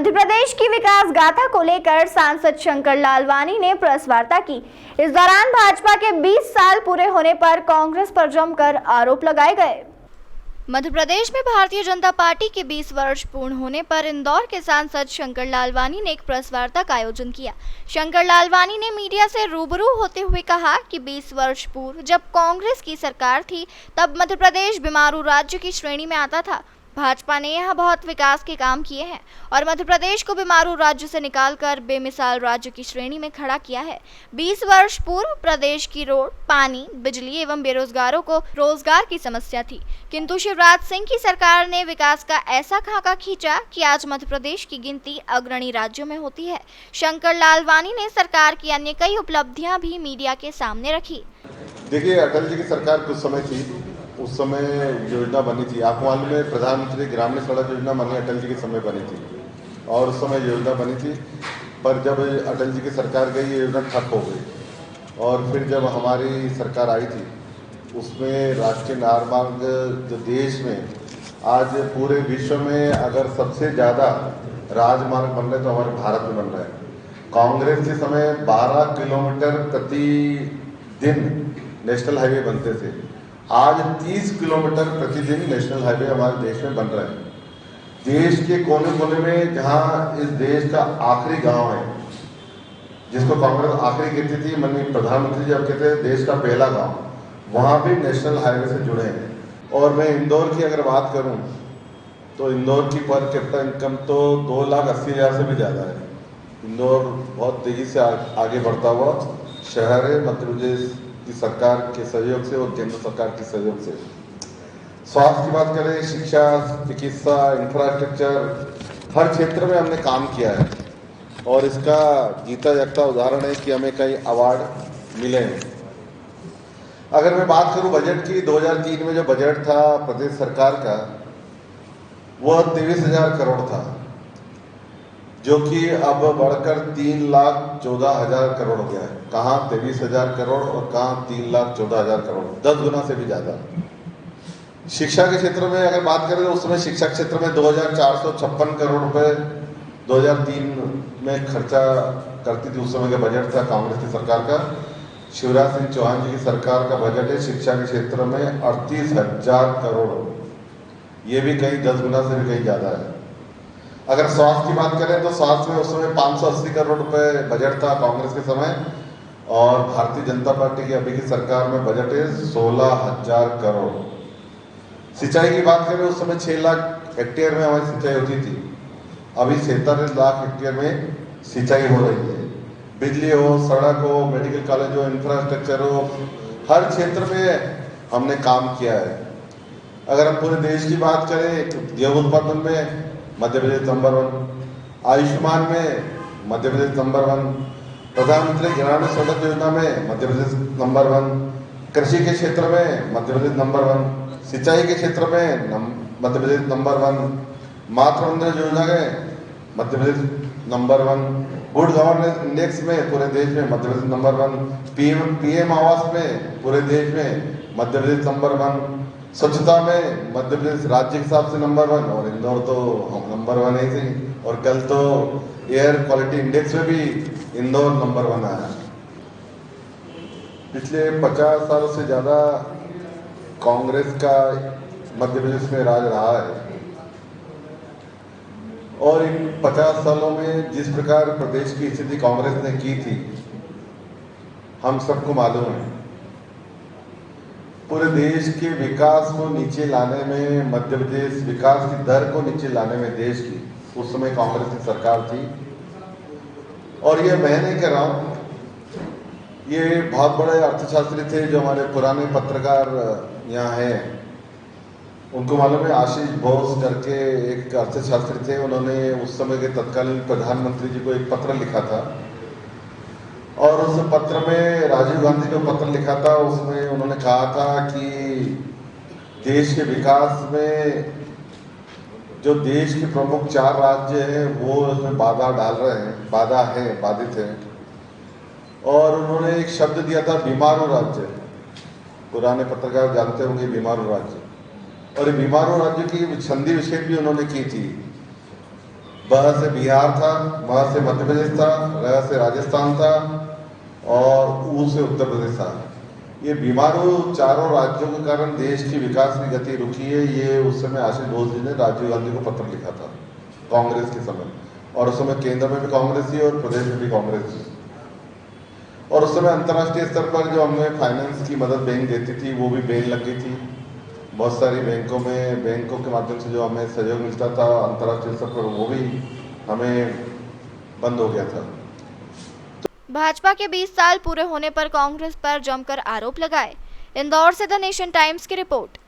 मध्य प्रदेश की विकास गाथा को लेकर सांसद शंकर लालवानी ने प्रेस वार्ता की। इस दौरान भाजपा के 20 साल पूरे होने पर कांग्रेस पर जमकर आरोप लगाए गए। मध्य प्रदेश में भारतीय जनता पार्टी के 20 वर्ष पूर्ण होने पर इंदौर के सांसद शंकर लालवानी ने एक प्रेस वार्ता का आयोजन किया। शंकर लालवानी ने मीडिया से रूबरू होते हुए कहा कि 20 वर्ष पूर्व जब कांग्रेस की सरकार थी तब मध्य प्रदेश बीमारू राज्य की श्रेणी में आता था। भाजपा ने यहाँ बहुत विकास के काम किए हैं और मध्य प्रदेश को बीमारू राज्य से निकालकर बेमिसाल राज्य की श्रेणी में खड़ा किया है। 20 वर्ष पूर्व प्रदेश की रोड, पानी, बिजली एवं बेरोजगारों को रोजगार की समस्या थी, किंतु शिवराज सिंह की सरकार ने विकास का ऐसा खाका खींचा कि आज मध्य प्रदेश की गिनती अग्रणी राज्यों में होती है। शंकर लालवानी ने सरकार की अन्य कई उपलब्धियां भी मीडिया के सामने रखी। देखिए, अटल जी की सरकार कुछ समय थी, उस समय योजना बनी थी। आपको मालूम है, प्रधानमंत्री ग्रामीण सड़क योजना माननीय अटल जी के समय बनी थी और उस समय योजना बनी थी, पर जब अटल जी की सरकार गई ये योजना ठप हो गई। और फिर जब हमारी सरकार आई थी उसमें राष्ट्रीय राजमार्ग जो देश में आज पूरे विश्व में अगर सबसे ज़्यादा राजमार्ग बन रहे तो हमारे भारत में बन रहा है। कांग्रेस के समय 12 किलोमीटर प्रति दिन नेशनल हाईवे बनते थे, आज 30 किलोमीटर प्रतिदिन नेशनल हाईवे हमारे देश में बन रहे हैं। देश के कोने कोने में जहां इस देश का आखिरी गांव है, जिसको कांग्रेस आखिरी कहती थी, माननीय प्रधानमंत्री जी अब कहते हैं देश का पहला गांव, वहां भी नेशनल हाईवे से जुड़े हैं। और मैं इंदौर की अगर बात करूं तो इंदौर की पर कैपिटा इनकम तो 2,80,000 से भी ज़्यादा है। इंदौर बहुत तेज़ी से आगे बढ़ता हुआ शहर है, मध्य प्रदेश की सरकार के सहयोग से और केंद्र सरकार के सहयोग से। स्वास्थ्य की बात करें, शिक्षा, चिकित्सा, इंफ्रास्ट्रक्चर, हर क्षेत्र में हमने काम किया है और इसका जीता जागता उदाहरण है कि हमें कई अवार्ड मिले हैं। अगर मैं बात करूं बजट की, 2003 में जो बजट था प्रदेश सरकार का वह 23,000 करोड़ था, जो कि अब बढ़कर 3,14,000 करोड़ हो गया है। कहाँ 23,000 करोड़ और कहाँ 3,14,000 करोड़, 10 गुना से भी ज़्यादा। शिक्षा के क्षेत्र में अगर बात करें तो उस समय शिक्षा क्षेत्र में 2,456 करोड़ रुपए 2003 में खर्चा करती थी। उस समय का बजट था कांग्रेस की सरकार का। शिवराज सिंह चौहान जी की सरकार का बजट है शिक्षा के क्षेत्र में 38,000 करोड़, ये भी कहीं 10 गुना से भी कहीं ज़्यादा है। अगर स्वास्थ्य की बात करें तो स्वास्थ्य में उस समय 580 करोड़ रुपए बजट था कांग्रेस के समय, और भारतीय जनता पार्टी की अभी की सरकार में बजट है 16,000 करोड़। सिंचाई की बात करें उस समय 6 लाख हेक्टेयर में हमारी सिंचाई होती थी, अभी 47 लाख हेक्टेयर में सिंचाई हो रही है। बिजली हो, सड़क हो, मेडिकल कॉलेज हो, इंफ्रास्ट्रक्चर हो, हर क्षेत्र में हमने काम किया है। अगर हम पूरे देश की बात करें, गेहूं उत्पादन में मध्य प्रदेश नंबर 1, आयुष्मान में मध्य प्रदेश नंबर 1, प्रधानमंत्री ग्रामीण सड़क योजना में मध्य प्रदेश नंबर 1, कृषि के क्षेत्र में मध्य प्रदेश नंबर 1, सिंचाई के क्षेत्र में मध्य प्रदेश नंबर 1, मातृ वंदना योजना में Madhya Pradesh number 1, good governance index में पूरे देश में मध्य प्रदेश नंबर 1, पीएम आवास में पूरे देश में मध्य प्रदेश नंबर 1, स्वच्छता में मध्य प्रदेश राज्य के हिसाब से नंबर 1, और इंदौर तो नंबर 1 है ही। और कल तो एयर क्वालिटी इंडेक्स में भी इंदौर नंबर 1 आया। पिछले 50 सालों से ज़्यादा कांग्रेस का मध्य प्रदेश में राज रहा है और इन 50 सालों में जिस प्रकार प्रदेश की स्थिति कांग्रेस ने की थी हम सबको मालूम है। पूरे देश के विकास को नीचे लाने में, मध्य प्रदेश विकास की दर को नीचे लाने में देश की उस समय कांग्रेस की सरकार थी। और ये मैं नहीं कह रहा हूँ, ये बहुत बड़े अर्थशास्त्री थे जो हमारे पुराने पत्रकार यहाँ हैं, उनको मालूम है। आशीष बोस करके एक अर्थशास्त्री थे, उन्होंने उस समय के तत्कालीन प्रधानमंत्री जी को एक पत्र लिखा था और उस पत्र में राजीव गांधी जो पत्र लिखा था उसमें उन्होंने कहा था कि देश के विकास में जो देश के प्रमुख 4 राज्य हैं वो उसमें बाधा डाल रहे हैं, बाधित हैं। और उन्होंने एक शब्द दिया था बीमारू राज्य, पुराने पत्रकार जानते होंगे बीमारू राज्य, और बीमारू राज्य की संधि विच्छेद भी उन्होंने की थी। ब से बिहार था, म से मध्य प्रदेश था, र से राजस्थान था और ऊ से उत्तर प्रदेश था। ये बीमारों चारों राज्यों के कारण देश की विकास की गति रुकी है। ये उस समय आशीष घोष जी ने राजीव गांधी को पत्र लिखा था कांग्रेस के समय, और उस समय केंद्र में भी कांग्रेस थी और प्रदेश में भी कांग्रेस थी। और उस समय अंतर्राष्ट्रीय स्तर पर जो हमें फाइनेंस की मदद बैंक देती थी वो भी बैन लग गई थी। बहुत सारी बैंकों के माध्यम से जो हमें सहयोग मिलता था अंतर्राष्ट्रीय स्तर पर वो भी हमें बंद हो गया था। भाजपा के 20 साल पूरे होने पर कांग्रेस पर जमकर आरोप लगाए। इंदौर से द नेशन टाइम्स की रिपोर्ट।